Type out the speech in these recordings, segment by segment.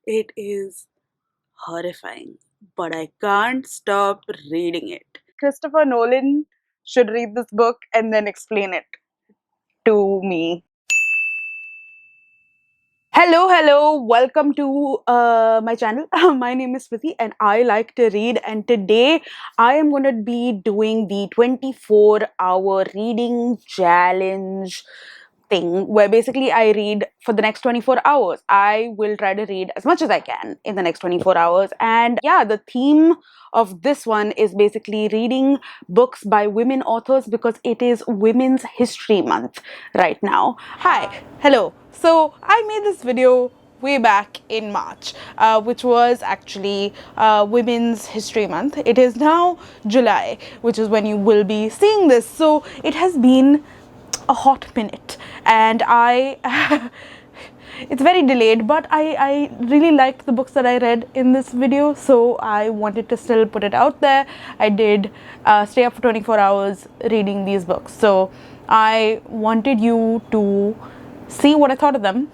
It is horrifying, but I can't stop reading it. Christopher Nolan should read this book and then explain it to me. Hello, welcome to my channel. My name is Smithy and I like to read, and today I am going to be doing the 24-hour reading challenge thing, where basically I read for the next 24 hours. I will try to read as much as I can in the next 24 hours. And yeah, the theme of this one is basically reading books by women authors because it is Women's History Month right now. Hi, hello. So I made this video way back in March, which was actually Women's History Month. It is now July, which is when you will be seeing this. So it has been a hot minute, and it's very delayed, but I really liked the books that I read in this video, so I wanted to still put it out there. I did stay up for 24 hours reading these books, so I wanted you to see what I thought of them,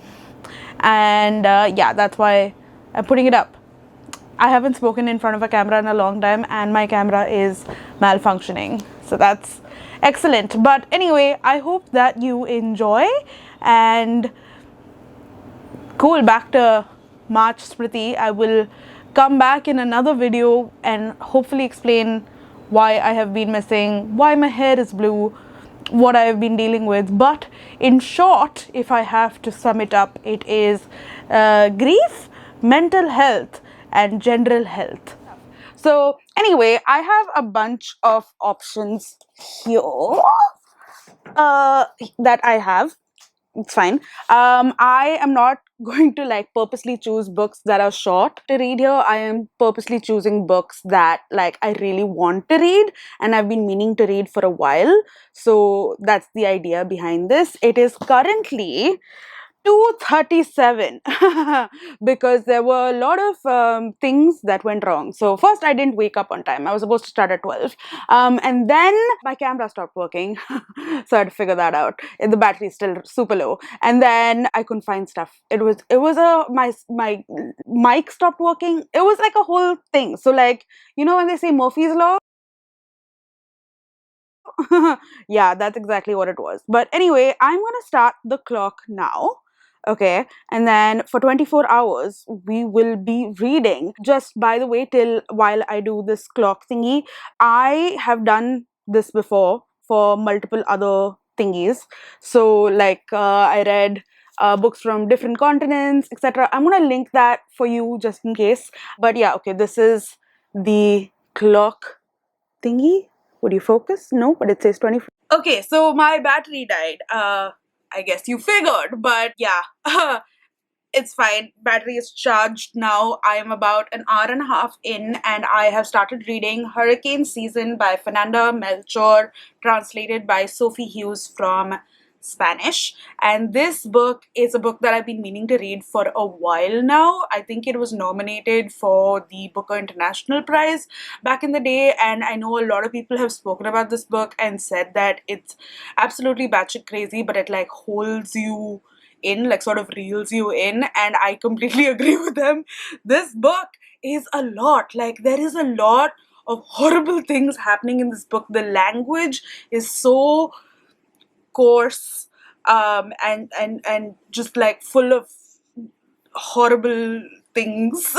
and yeah, that's why I'm putting it up. I haven't spoken in front of a camera in a long time, and my camera is malfunctioning, so that's excellent. But anyway, I hope that you enjoy, and cool, back to March Smriti. I will come back in another video and hopefully explain why I have been missing, why my hair is blue, what I have been dealing with. But in short, if I have to sum it up, it is grief, mental health, and general health. So anyway, I have a bunch of options here that I have. It's fine. I am not going to like purposely choose books that are short to read here. I am purposely choosing books that like I really want to read and I've been meaning to read for a while. So that's the idea behind this. It is currently 2:37 because there were a lot of things that went wrong. So first, I didn't wake up on time. I was supposed to start at 12, and then my camera stopped working, so I had to figure that out. The battery is still super low, and then I couldn't find stuff. It was my mic stopped working. It was like a whole thing. So like, you know when they say Murphy's law. Yeah, that's exactly what it was. But anyway, I'm gonna start the clock now. Okay, and then for 24 hours we will be reading. Just by the way, till while I do this clock thingy, I have done this before for multiple other thingies. So like I read books from different continents, etc. I'm gonna link that for you just in case. But yeah, okay, this is the clock thingy. Would you focus? No, but it says 24. Okay, so my battery died. I guess you figured, but yeah, it's fine. Battery is charged now. I am about an hour and a half in, and I have started reading Hurricane Season by Fernanda, Melchor, translated by Sophie Hughes from Spanish. And this book is a book that I've been meaning to read for a while now. I think it was nominated for the Booker International Prize back in the day, and I know a lot of people have spoken about this book and said that it's absolutely batshit crazy, but it like holds you in, like sort of reels you in, and I completely agree with them. This book is a lot. Like there is a lot of horrible things happening in this book. The language is so coarse, and just like full of horrible things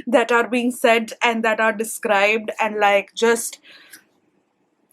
that are being said and that are described, and like just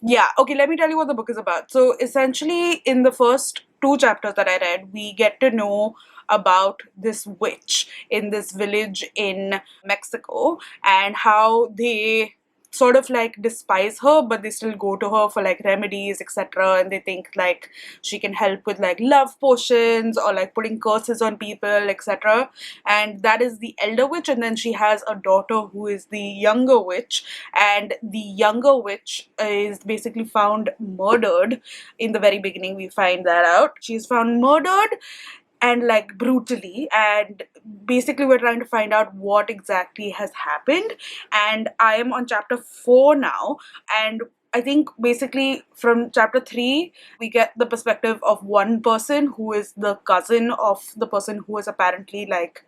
yeah. Okay, let me tell you what the book is about. So essentially, in the first two chapters that I read, we get to know about this witch in this village in Mexico and how they sort of like despise her, but they still go to her for like remedies, etc. And they think like she can help with like love potions or like putting curses on people, etc. And that is the elder witch, and then she has a daughter who is the younger witch, and the younger witch is basically found murdered. In the very beginning we find that out. She's found murdered, and like brutally, and basically we're trying to find out what exactly has happened. And I am on chapter 4 now, and I think basically from chapter 3 we get the perspective of one person who is the cousin of the person who is apparently like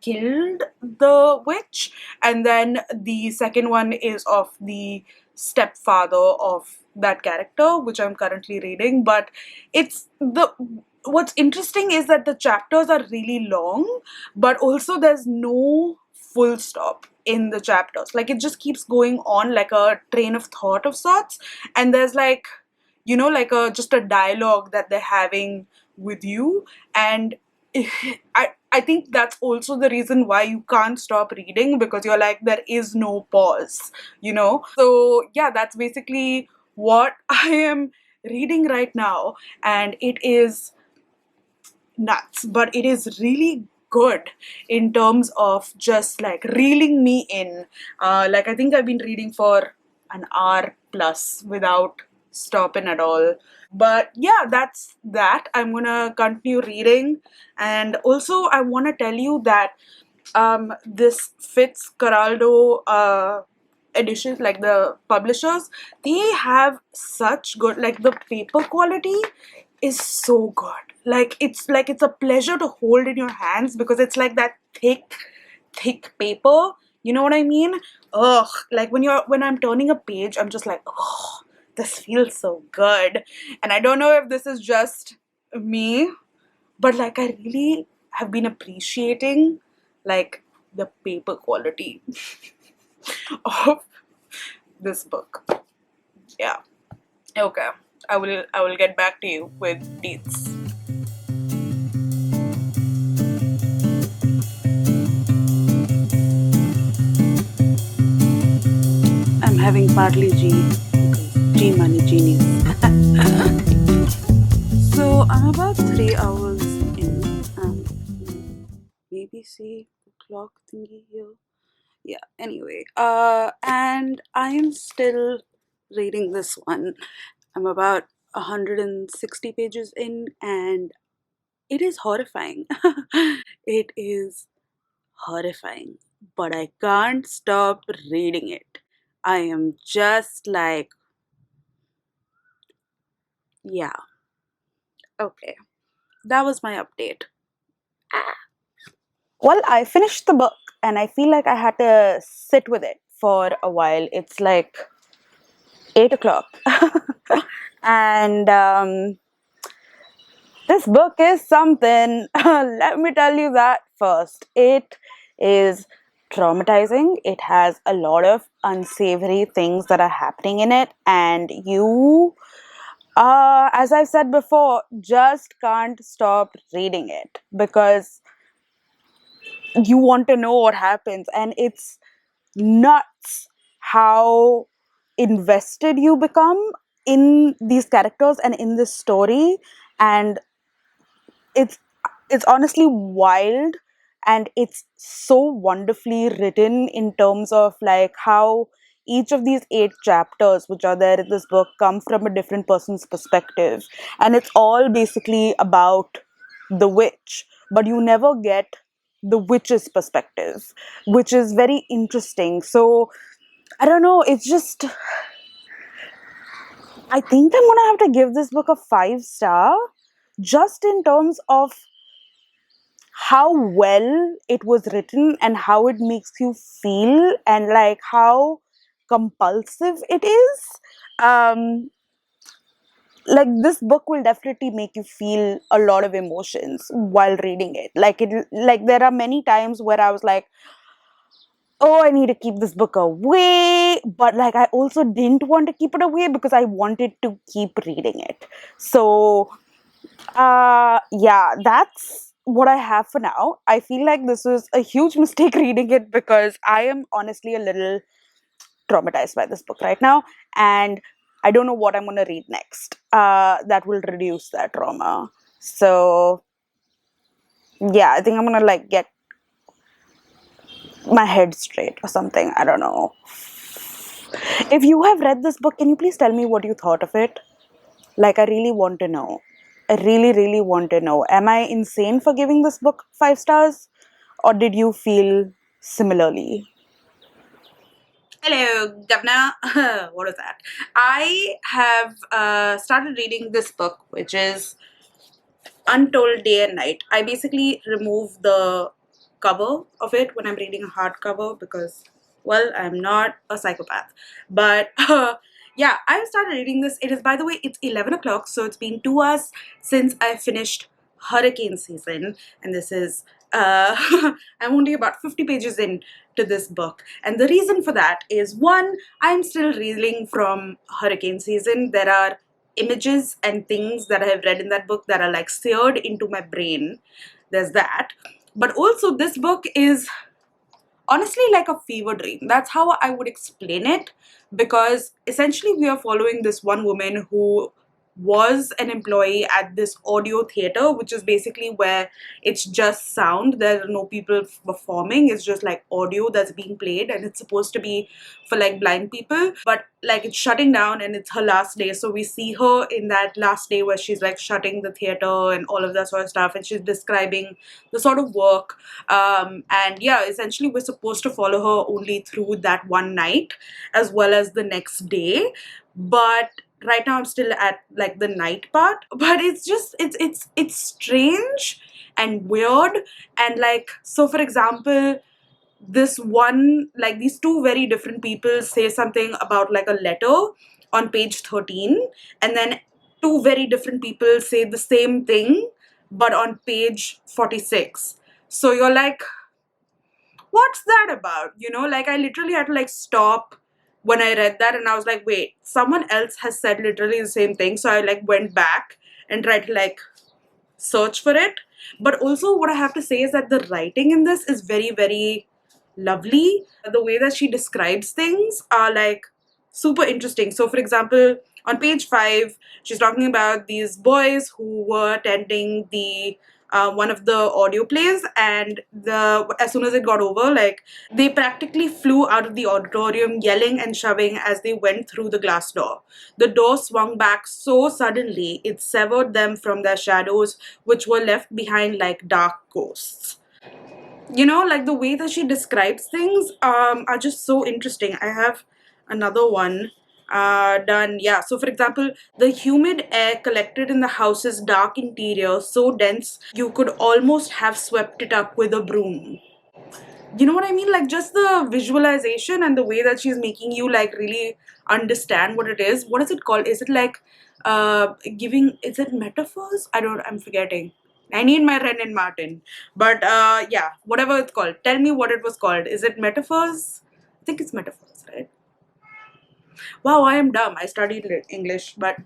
killed the witch, and then the second one is of the stepfather of that character, which I'm currently reading. But it's the what's interesting is that the chapters are really long, but also there's no full stop in the chapters. Like it just keeps going on like a train of thought of sorts, and there's like, like a just a dialogue that they're having with you. And I think that's also the reason why you can't stop reading, because you're like, there is no pause. So yeah, that's basically what I am reading right now, and it is nuts, but it is really good in terms of just like reeling me in. Like I think I've been reading for an hour plus without stopping at all. But yeah, that's that. I'm gonna continue reading, and also I want to tell you that this Fitzcarraldo editions, like the publishers, they have such good, like the paper quality is so good. Like it's a pleasure to hold in your hands, because it's like that thick paper. You know what I mean? Ugh, like when I'm turning a page, I'm just like, oh, this feels so good. And I don't know if this is just me, but like I really have been appreciating like the paper quality of this book. Yeah. Okay. I will get back to you with deets. I'm having partly G because G money genius. So I'm about 3 hours in. Maybe see the clock thingy here. Yeah, anyway. And I am still reading this one. I'm about 160 pages in, and it is horrifying. It is horrifying, but I can't stop reading it. I am just like, yeah, okay. That was my update. Well, I finished the book, and I feel like I had to sit with it for a while. It's like 8 o'clock. And this book is something. Let me tell you that first. It is traumatizing. It has a lot of unsavory things that are happening in it, and you, as I've said before, just can't stop reading it because you want to know what happens. And it's nuts how invested you become in these characters and in this story. And it's it's honestly wild, and it's so wonderfully written in terms of like how each of these 8 chapters which are there in this book come from a different person's perspective, and it's all basically about the witch, but you never get the witch's perspective, which is very interesting. So I don't know, it's just, I think I'm gonna have to give this book a 5 star, just in terms of how well it was written and how it makes you feel, and like how compulsive it is. Like this book will definitely make you feel a lot of emotions while reading it. Like there are many times where I was like, oh, I need to keep this book away, but like I also didn't want to keep it away because I wanted to keep reading it. So yeah, that's what I have for now. I feel like this was a huge mistake reading it, because I am honestly a little traumatized by this book right now, and I don't know what I'm going to read next that will reduce that trauma. So yeah, I think I'm going to like get my head straight or something. I don't know. If you have read this book, can you please tell me what you thought of it? Like, I really want to know. I really, really want to know. Am I insane for giving this book 5 stars? Or did you feel similarly? Hello, Governor. What is that? I have started reading this book, which is Untold Day and Night. I basically removed the cover of it when I'm reading a hardcover because, well, I'm not a psychopath. But yeah, I started reading this. It is, by the way, it's 11 o'clock, so it's been 2 hours since I finished hurricane season, and this is I'm only about 50 pages in to this book. And the reason for that is, one, I'm still reeling from hurricane season. There are images and things that I have read in that book that are like seared into my brain. There's that. But also, this book is honestly like a fever dream. That's how I would explain it, because essentially we are following this one woman who was an employee at this audio theater, which is basically where it's just sound. There are no people performing. It's just like audio that's being played, and it's supposed to be for like blind people, but like it's shutting down and it's her last day. So we see her in that last day where she's like shutting the theater and all of that sort of stuff, and she's describing the sort of work. And yeah, essentially we're supposed to follow her only through that one night as well as the next day. But right now I'm still at like the night part. But it's just it's strange and weird. And like, so for example, this one, like these two very different people say something about like a letter on page 13, and then two very different people say the same thing but on page 46. So you're like, what's that about? You know, like I literally had to like stop when I read that, and I was like, wait, someone else has said literally the same thing. So I like went back and tried to like search for it. But also, what I have to say is that the writing in this is very, very lovely. The way that she describes things are like super interesting. So, for example, on page 5, she's talking about these boys who were attending the one of the audio plays, and as soon as it got over, like they practically flew out of the auditorium yelling and shoving as they went through the glass door. The door swung back so suddenly it severed them from their shadows, which were left behind like dark ghosts. You know, like the way that she describes things are just so interesting. I have another one done. Yeah, so for example, the humid air collected in the house's dark interior, so dense you could almost have swept it up with a broom. You know what I mean? Like just the visualization and the way that she's making you like really understand what it is. What is it called? Is it like giving, is it metaphors? I'm forgetting. I need my Ren and Martin. But yeah, whatever it's called. Tell me what it was called. Is it metaphors? I think it's metaphors, right? Wow, I am dumb. I studied English, but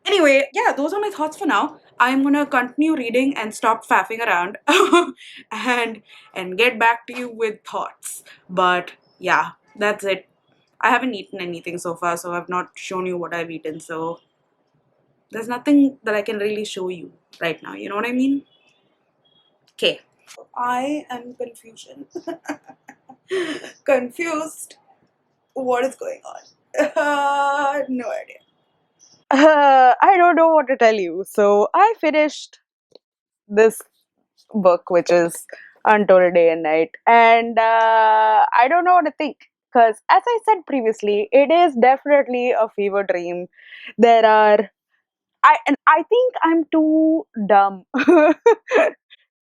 anyway, yeah, those are my thoughts for now. I'm gonna continue reading and stop faffing around and get back to you with thoughts. But yeah, that's it. I haven't eaten anything so far, so I've not shown you what I've eaten, so there's nothing that I can really show you right now. You know what I mean? Okay. I am confusion. Confused. What is going on? No idea. I don't know what to tell you. So I finished this book, which is Untold Day and Night, and I don't know what to think. Because, as I said previously, it is definitely a fever dream. There are, I think I'm too dumb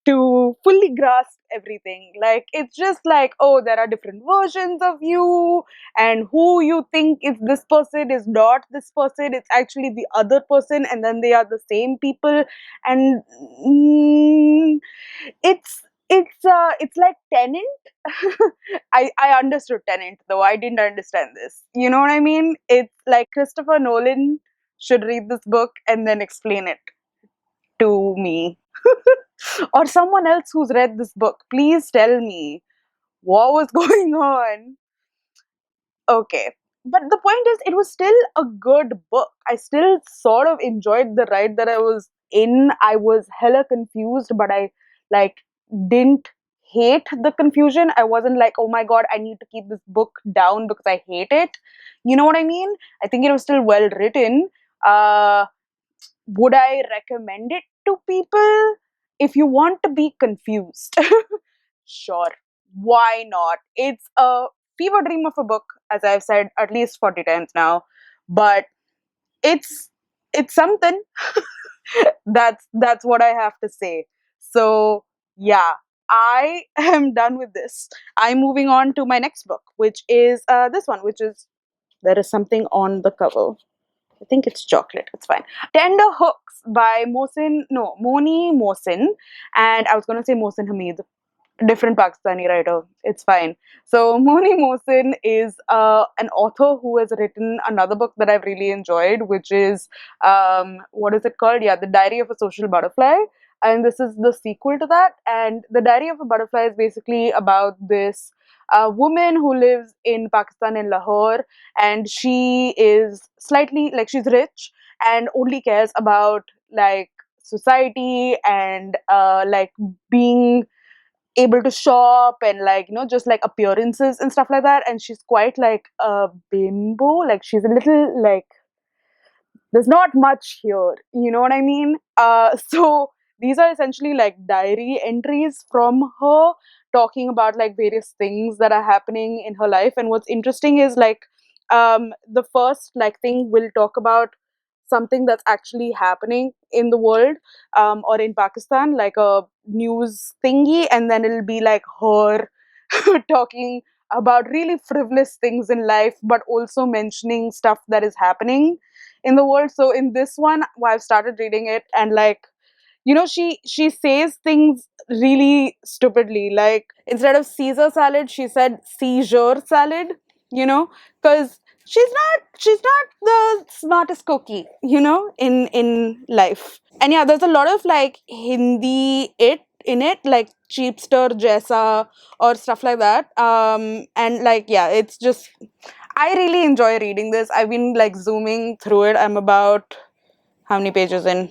to fully grasp everything. Like, it's just like, oh, there are different versions of you, and who you think is this person is not this person, it's actually the other person, and then they are the same people. And it's like Tenant. I understood Tenant, though I didn't understand this. You know what I mean? It's like Christopher Nolan should read this book and then explain it to me. Or someone else who's read this book, please tell me what was going on. Okay. But the point is, it was still a good book. I still sort of enjoyed the ride that I was in. I was hella confused, but I like didn't hate the confusion. I wasn't like, oh my god, I need to keep this book down because I hate it. You know what I mean? I think it was still well written. Uh, would I recommend it to people? If you want to be confused, sure, why not? It's a fever dream of a book, as I've said at least 40 times now, but it's it's something. That's what I have to say. So yeah, I am done with this. I'm moving on to my next book, which is this one, which is there is something on the cover. I think it's chocolate. It's fine. Tender Hooks by Mohsin, no, Moni Mohsin. And I was going to say Mohsin Hamid, different Pakistani writer. It's fine. So Moni Mohsin is an author who has written another book that I've really enjoyed, which is what is it called? Yeah, The Diary of a Social Butterfly. And this is the sequel to that. And The Diary of a Butterfly is basically about this woman who lives in Pakistan in Lahore, and she is slightly like she's rich and only cares about like society and like being able to shop and like just like appearances and stuff like that. And she's quite like a bimbo, like she's a little like there's not much here, you know what I mean? So these are essentially like diary entries from her talking about like various things that are happening in her life. And what's interesting is like the first like thing will talk about something that's actually happening in the world, or in Pakistan, like a news thingy, and then it'll be like her talking about really frivolous things in life, but also mentioning stuff that is happening in the world. So in this one, I've started reading it, and like she says things really stupidly. Like instead of Caesar salad, she said seizure salad. Because she's not the smartest cookie, in life. And yeah, there's a lot of like Hindi in it, like cheapster jaisa or stuff like that. And like yeah, it's just I really enjoy reading this. I've been like zooming through it. I'm about how many pages in?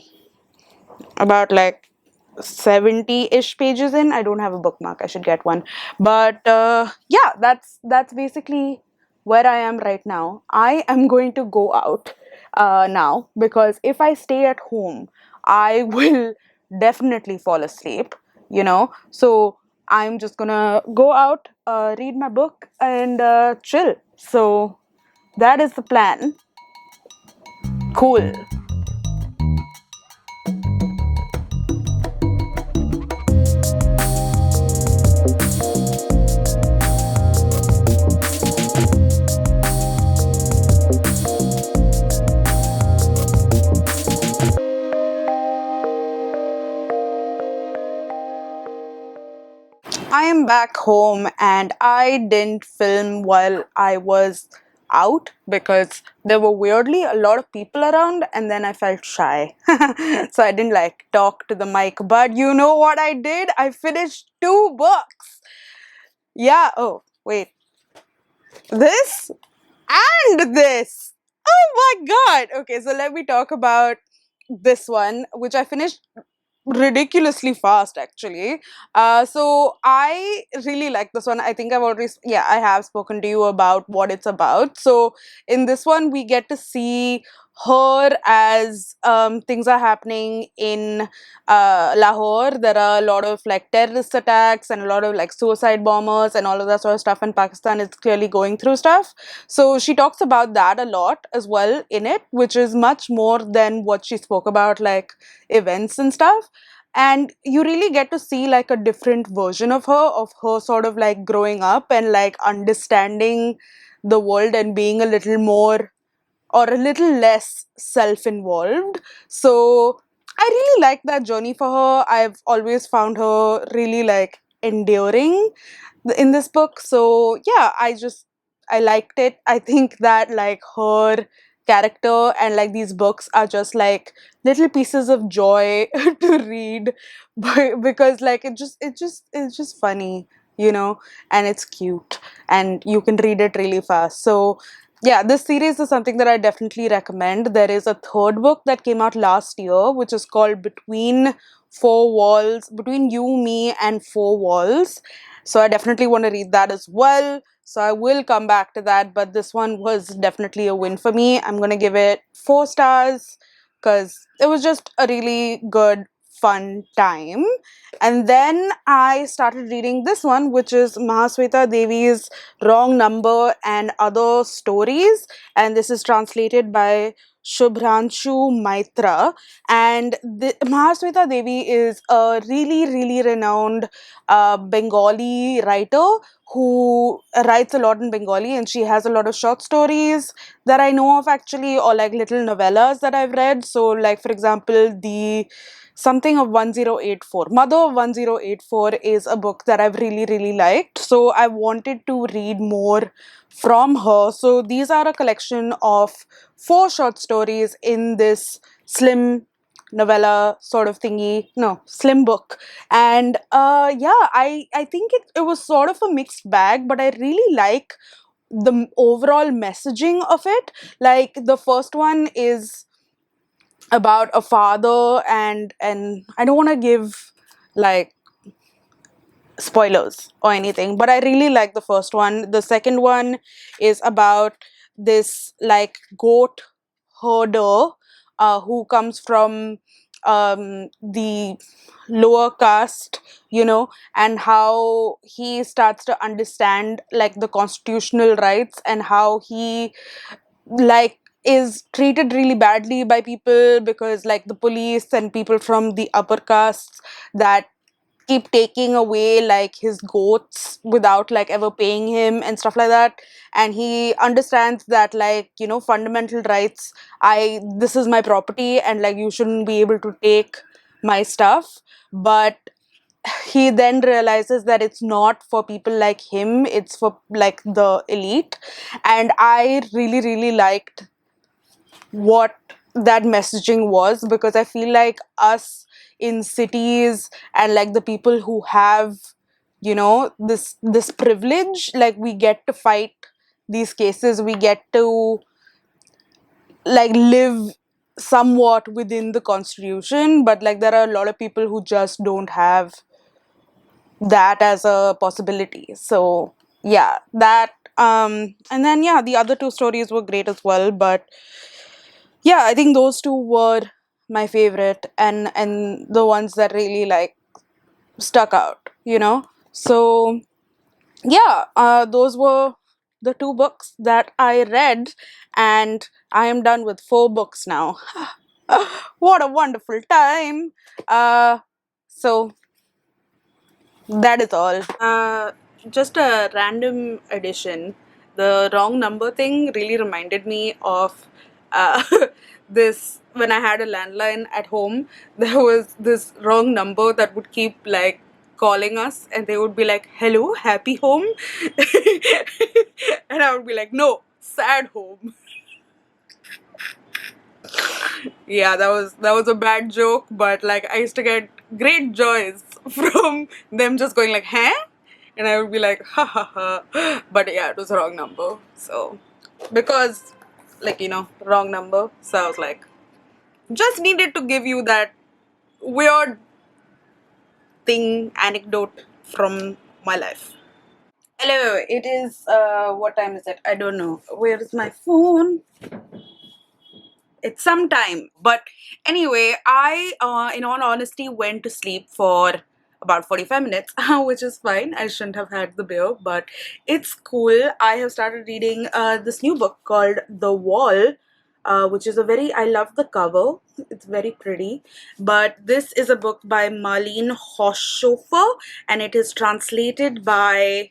About like 70-ish pages in. I don't have a bookmark. I should get one. But yeah, that's basically where I am right now. I am going to go out now, because if I stay at home, I will definitely fall asleep, So I'm just gonna go out, read my book, and chill. So that is the plan. Cool. I am back home, and I didn't film while I was out because there were weirdly a lot of people around, and then I felt shy. So I didn't like talk to the mic. But you know what I did? I finished two books. Yeah, oh, wait. This and this. Oh my god. Okay, so let me talk about this one, which I finished ridiculously fast actually. So I really like this one. I think I've already I have spoken to you about what it's about. So in this one we get to see her as things are happening in Lahore. There are a lot of like terrorist attacks and a lot of like suicide bombers and all of that sort of stuff, and Pakistan is clearly going through stuff. So she talks about that a lot as well in it, which is much more than what she spoke about like events and stuff. And you really get to see like a different version of her sort of like growing up and like understanding the world and being a little more or a little less self-involved. So I really like that journey for her. I've always found her really like enduring in this book. So yeah, I liked it. I think that like her character and like these books are just like little pieces of joy to read, because like it's just funny, and it's cute, and you can read it really fast. So yeah, this series is something that I definitely recommend. There is a third book that came out last year, which is called Between You, Me, and Four Walls. So I definitely want to read that as well. So I will come back to that, but this one was definitely a win for me. I'm going to give it 4 stars because it was just a really good, fun time. And then I started reading this one, which is Mahasweta Devi's Wrong Number and Other Stories. And this is translated by Subhransu Maitra. And Mahasweta Devi is a really, really renowned Bengali writer who writes a lot in Bengali, and she has a lot of short stories that I know of actually, or like little novellas that I've read. So, like for example, the something of 1084, Mother of 1084 is a book that I've really, really liked. So, I wanted to read more from her. So, these are a collection of four short stories in this slim novella sort of thingy, no, slim book. And yeah, I think it was sort of a mixed bag, but I really like the overall messaging of it. Like the first one is about a father, and I don't want to give like spoilers or anything, but I really like the first one. The second one is about this like goat herder who comes from the lower caste, and how he starts to understand like the constitutional rights, and how he like is treated really badly by people because like the police and people from the upper castes that keep taking away like his goats without like ever paying him and stuff like that. And he understands that like fundamental rights, I this is my property and like you shouldn't be able to take my stuff. But he then realizes that it's not for people like him, it's for like the elite. And I really, really liked what that messaging was, because I feel like us in cities and like the people who have this privilege, like we get to fight these cases, we get to like live somewhat within the constitution, but like there are a lot of people who just don't have that as a possibility. So yeah, that and then yeah, the other two stories were great as well, but yeah, I think those two were my favorite, and the ones that really like stuck out. So yeah, those were the two books that I read, and I am done with four books now. What a wonderful time. So that is all. Just a random addition. The wrong number thing really reminded me of uh, this when I had a landline at home. There was this wrong number that would keep like calling us, and they would be like, "Hello, happy home," and I would be like, "No, sad home." Yeah, that was a bad joke, but like I used to get great joys from them just going like, "Huh?" And I would be like, "Ha ha ha." But yeah, it was a wrong number. So because like wrong number, so I was like, just needed to give you that weird thing anecdote from my life. Hello, it is what time is it? I don't know. Where is my phone? It's some time. But anyway, I in all honesty went to sleep for about 45 minutes, which is fine. I shouldn't have had the beer, but it's cool. I have started reading this new book called The Wall, which is a very, I love the cover, it's very pretty. But this is a book by Marlen Haushofer, and it is translated by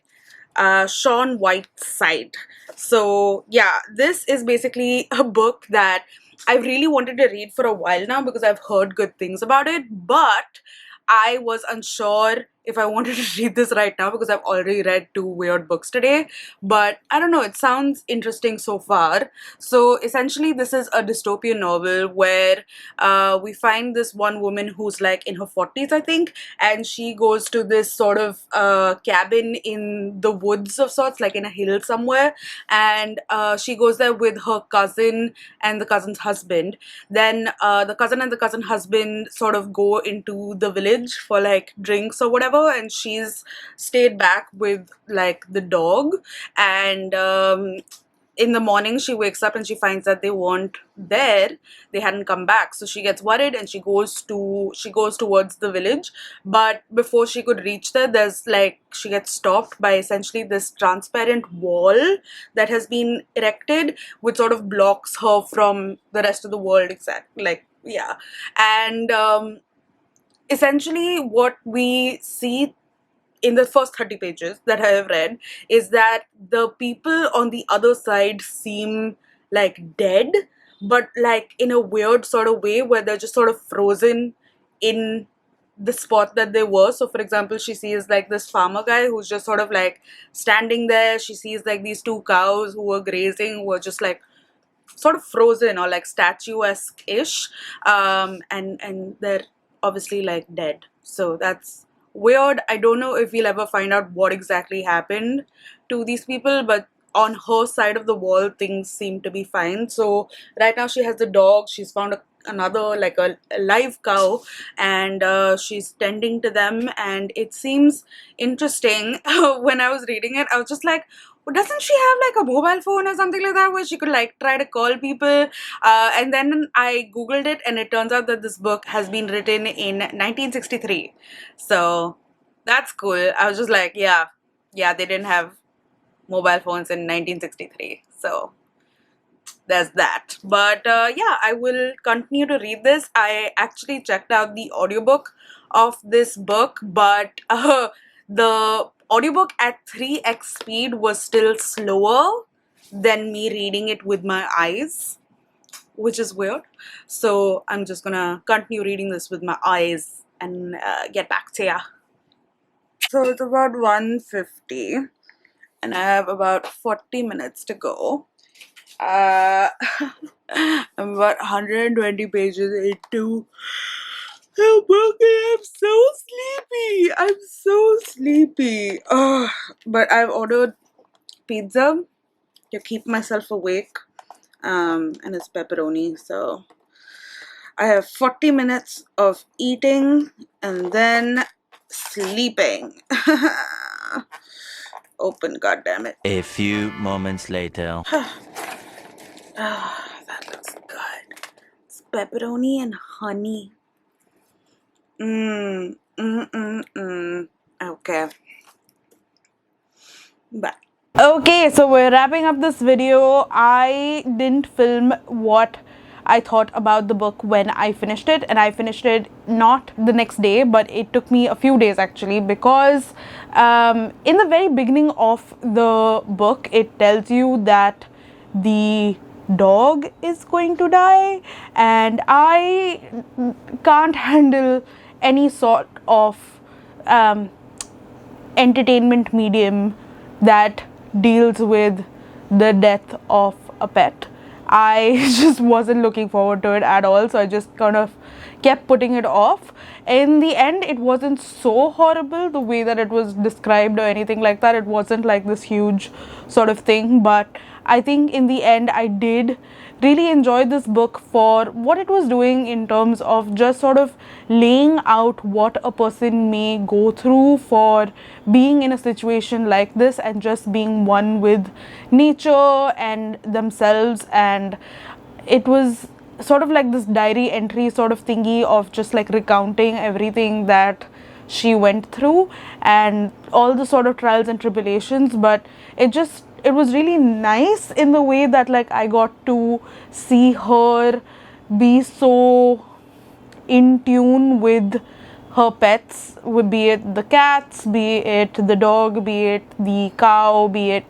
Shaun Whiteside. So yeah, this is basically a book that I've really wanted to read for a while now because I've heard good things about it, but I was unsure if I wanted to read this right now because I've already read two weird books today. But I don't know, it sounds interesting so far. So essentially, this is a dystopian novel where we find this one woman who's like in her 40s, I think, and she goes to this sort of cabin in the woods of sorts, like in a hill somewhere, and she goes there with her cousin and the cousin's husband. Then the cousin and the cousin husband sort of go into the village for like drinks or whatever, and she's stayed back with like the dog. And in the morning she wakes up and she finds that they weren't there, they hadn't come back, so she gets worried and she goes towards the village. But before she could reach there, there's like, she gets stopped by essentially this transparent wall that has been erected, which sort of blocks her from the rest of the world. And essentially what we see in the first 30 pages that I have read is that the people on the other side seem like dead, but like in a weird sort of way where they're just sort of frozen in the spot that they were. So for example, she sees like this farmer guy who's just sort of like standing there. She sees like these two cows who were grazing, who were just like sort of frozen or like statuesque-ish, and they're obviously like dead. So that's weird. I don't know if we'll ever find out what exactly happened to these people, but on her side of the wall things seem to be fine. So right now she has the dog, she's found another like a live cow, and she's tending to them, and it seems interesting. When I was reading it, I was just like, well, doesn't she have like a mobile phone or something like that where she could like try to call people? And then I googled it, and it turns out that this book has been written in 1963. So that's cool. I was just like, yeah, they didn't have mobile phones in 1963. So there's that. But yeah, I will continue to read this. I actually checked out the audiobook of this book, but the audiobook at 3x speed was still slower than me reading it with my eyes, which is weird. So I'm just gonna continue reading this with my eyes and get back to ya. So it's about 1:50 and I have about 40 minutes to go. I'm about 120 pages into the book and I'm so sleepy. But I've ordered pizza to keep myself awake, and it's pepperoni, so I have 40 minutes of eating and then sleeping. Open, goddammit. A few moments later. That looks good. It's pepperoni and honey. Okay. Bye. Okay, so we're wrapping up this video. I didn't film what I thought about the book when I finished it, and I finished it not the next day, but it took me a few days actually, because in the very beginning of the book it tells you that the dog is going to die, and I can't handle any sort of entertainment medium that deals with the death of a pet. I just wasn't looking forward to it at all, so I just kind of kept putting it off. In the end, it wasn't so horrible the way that it was described or anything like that. It wasn't like this huge sort of thing, but I think in the end I did really enjoy this book for what it was doing in terms of just sort of laying out what a person may go through for being in a situation like this and just being one with nature and themselves. And it was sort of like this diary entry sort of thingy of just like recounting everything that she went through and all the sort of trials and tribulations. But it was really nice in the way that like I got to see her be so in tune with her pets, be it the cats, be it the dog, be it the cow, be it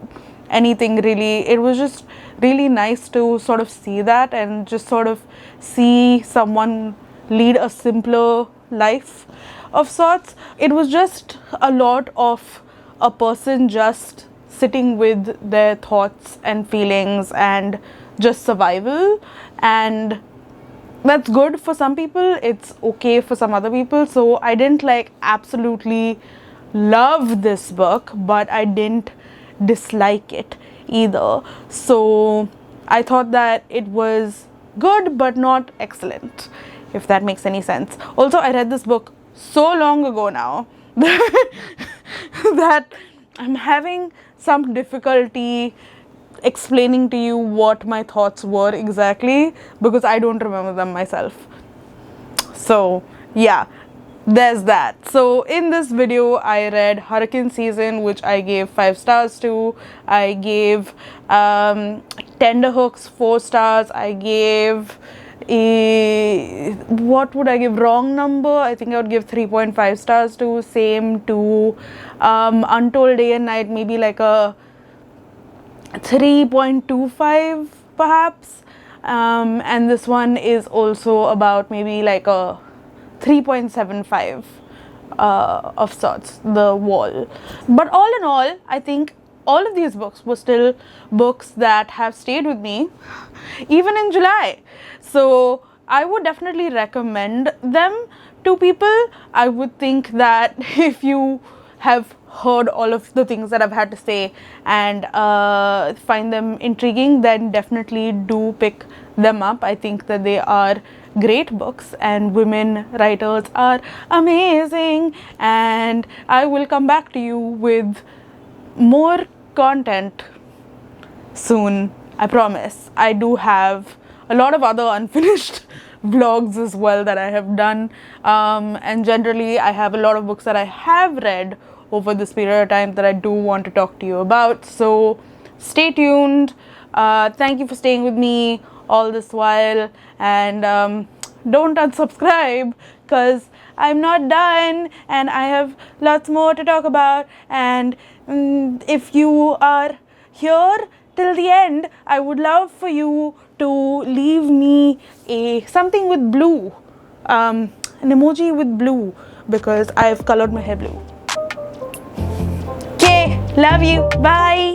anything really. It was just really nice to sort of see that and just sort of see someone lead a simpler life of sorts. It was just a lot of a person just sitting with their thoughts and feelings and just survival, and that's good for some people, it's okay for some other people. So I didn't like absolutely love this book, but I didn't dislike it either. So I thought that it was good but not excellent, if that makes any sense. Also, I read this book so long ago now that I'm having some difficulty explaining to you what my thoughts were exactly, because I don't remember them myself. So yeah, there's that. So in this video I read Hurricane Season, which I gave 5 stars to. I gave Tenderhooks 4 stars. I gave what would I give? Wrong Number, I think I would give 3.5 stars to. Same to Untold Day and Night, maybe like a 3.25 perhaps. And this one is also about maybe like a 3.75 of sorts, The Wall. But all in all, I think all of these books were still books that have stayed with me even in July. So I would definitely recommend them to people. I would think that if you have heard all of the things that I've had to say and find them intriguing, then definitely do pick them up. I think that they are great books, and women writers are amazing, and I will come back to you with more content soon, I promise. I do have a lot of other unfinished vlogs as well that I have done, and generally I have a lot of books that I have read over this period of time that I do want to talk to you about. So stay tuned. Thank you for staying with me all this while, and don't unsubscribe, because I'm not done and I have lots more to talk about. And if you are here till the end, I would love for you to leave me something with blue, an emoji with blue, because I've colored my hair blue. Okay, love you, bye.